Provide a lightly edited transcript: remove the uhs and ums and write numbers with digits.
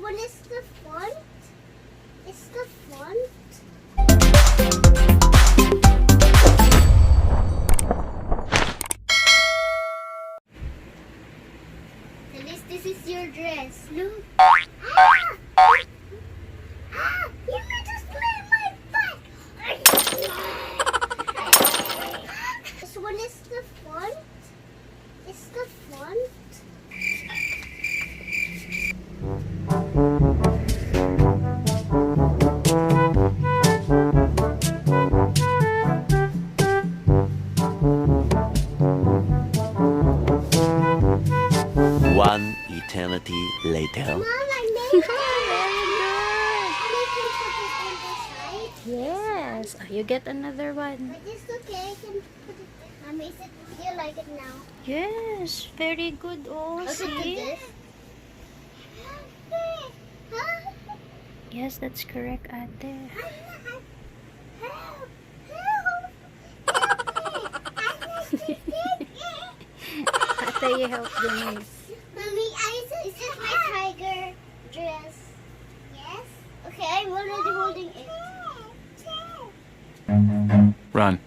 one is the font. It's the font. At least this is your dress. Look. You made us play my butt. This one is the font. It's the font. One eternity later. Mom, I made it. Very good. And I can put it on the side. Yes. Oh, you get another one. But it's okay. I can put it. Is it? Do you like it now? Yes. Very good. Oh, Also do see? this. Yes, that's correct, ate. Ate, you help them. Mommy, is this my tiger dress? Yes. Okay, I'm already holding it. Run.